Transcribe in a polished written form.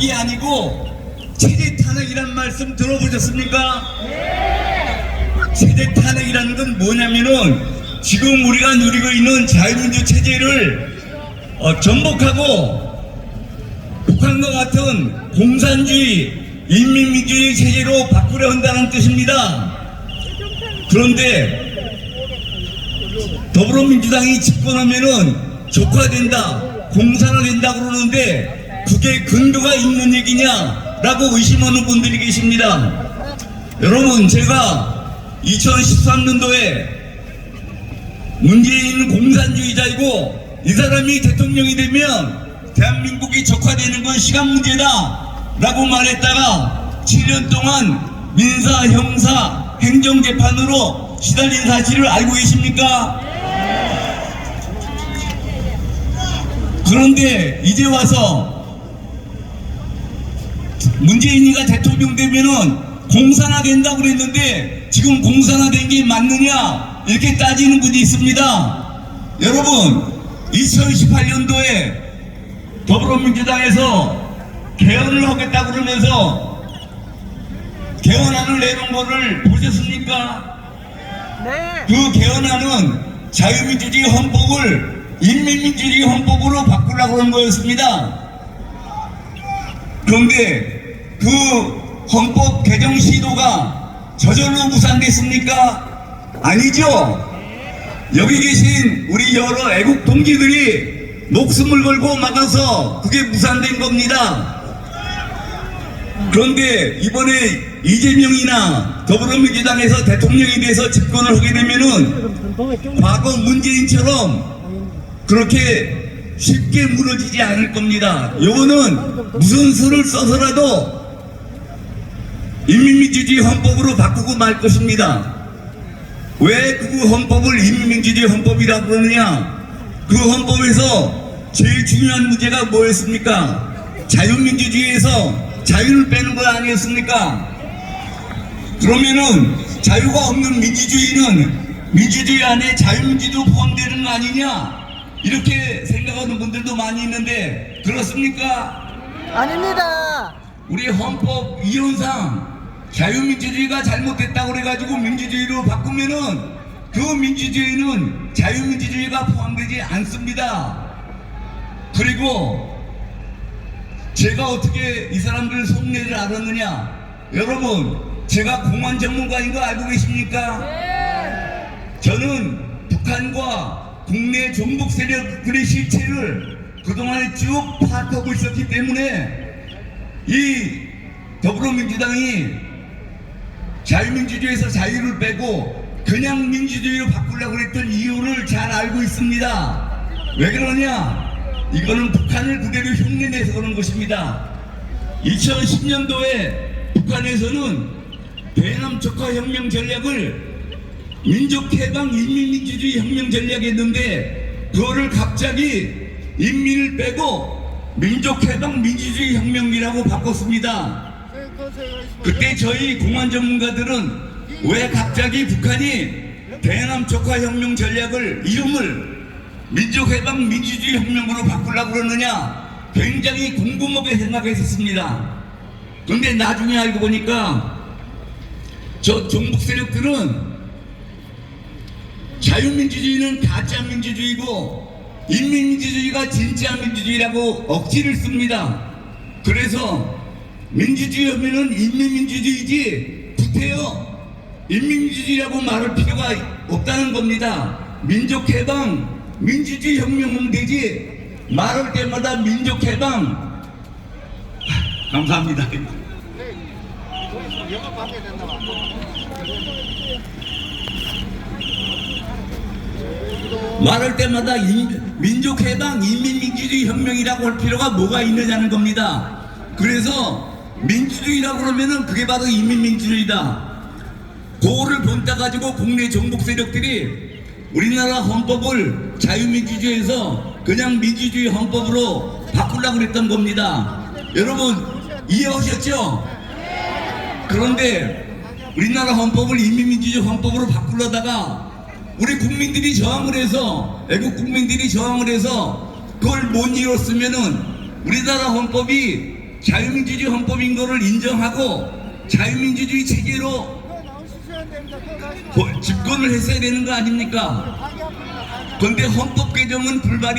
탄핵이 아니고 체제 탄핵이란 말씀 들어보셨습니까? 체제 탄핵이라는 건 뭐냐면은 지금 우리가 누리고 있는 자유민주 체제를 전복하고 북한과 같은 공산주의 인민민주주의 체제로 바꾸려 한다는 뜻입니다. 그런데 더불어민주당이 집권하면은 적화된다, 공산화된다 그러는데 그게 근거가 있는 얘기냐라고 의심하는 분들이 계십니다. 여러분, 제가 2013년도에 문재인은 공산주의자이고 이 사람이 대통령이 되면 대한민국이 적화되는 건 시간 문제다 라고 말했다가 7년 동안 민사, 형사, 행정재판으로 시달린 사실을 알고 계십니까? 그런데 이제 와서 문재인이가 대통령 되면은 공산화된다고 그랬는데 지금 공산화된 게 맞느냐 이렇게 따지는 분이 있습니다. 여러분, 2018년도에 더불어민주당에서 개헌을 하겠다고 그러면서 개헌안을 내놓은 거를 보셨습니까? 네. 그 개헌안은 자유민주주의 헌법을 인민민주주의 헌법으로 바꾸려고 하는 거였습니다. 그런데 그 헌법 개정 시도가 저절로 무산됐습니까? 아니죠. 여기 계신 우리 여러 애국 동지들이 목숨을 걸고 막아서 그게 무산된 겁니다. 그런데 이번에 이재명이나 더불어민주당에서 대통령이 돼서 집권을 하게 되면은 과거 문재인처럼 그렇게 쉽게 무너지지 않을 겁니다. 요거는 무슨 수를 써서라도 인민민주주의 헌법으로 바꾸고 말 것입니다. 왜 그 헌법을 인민민주주의 헌법이라고 그러느냐? 그 헌법에서 제일 중요한 문제가 뭐였습니까? 자유민주주의에서 자유를 빼는 거 아니었습니까? 그러면은 자유가 없는 민주주의는 민주주의 안에 자유민주도 포함되는 거 아니냐? 이렇게 생각하는 분들도 많이 있는데 그렇습니까? 아닙니다. 우리 헌법 이론상 자유민주주의가 잘못됐다고 그래가지고 민주주의로 바꾸면은 그 민주주의는 자유민주주의가 포함되지 않습니다. 그리고 제가 어떻게 이 사람들 속내를 알았느냐? 여러분, 제가 공안 전문가인 거 알고 계십니까? 저는 북한과 국내 종북 세력들의 실체를 그동안에 쭉 파악하고 있었기 때문에 이 더불어민주당이 자유민주주의에서 자유를 빼고 그냥 민주주의로 바꾸려고 했던 이유를 잘 알고 있습니다. 왜 그러냐? 이거는 북한을 그대로 흉내내서 그런 것입니다. 2010년도에 북한에서는 대남적화 혁명 전략을 민족해방 인민민주주의 혁명 전략이었는데 그거를 갑자기 인민을 빼고 민족해방 민주주의 혁명이라고 바꿨습니다. 그때 저희 공안 전문가들은 왜 갑자기 북한이 대남적화 혁명 전략을 이름을 민족해방 민주주의 혁명으로 바꾸려고 그러느냐 굉장히 궁금하게 생각했었습니다. 그런데 나중에 알고 보니까 저 종북 세력들은 자유민주주의는 가짜 민주주의고 인민민주주의가 진짜 민주주의라고 억지를 씁니다. 그래서 민주주의 하면은 인민민주주의지 구태여 인민민주주의라고 말할 필요가 없다는 겁니다. 민족해방 민주주의 혁명은 되지 말할 때마다 민족해방. 감사합니다. 말할 때마다 민족해방 인민민주주의 혁명이라고 할 필요가 뭐가 있느냐는 겁니다. 그래서 민주주의라고 그러면은 그게 바로 인민민주주의다. 그거를 본따 가지고 국내 종북 세력들이 우리나라 헌법을 자유민주주의에서 그냥 민주주의 헌법으로 바꾸려고 그랬던 겁니다. 여러분 이해하셨죠? 그런데 우리나라 헌법을 인민민주주의 헌법으로 바꾸려다가 우리 국민들이 저항을 해서 애국 국민들이 저항을 해서 그걸 못 이뤘으면은 우리나라 헌법이 자유민주주의 헌법인 거를 인정하고 자유민주주의 체계로 집권을 했어야 되는 거 아닙니까? 그런데 헌법 개정은 불발이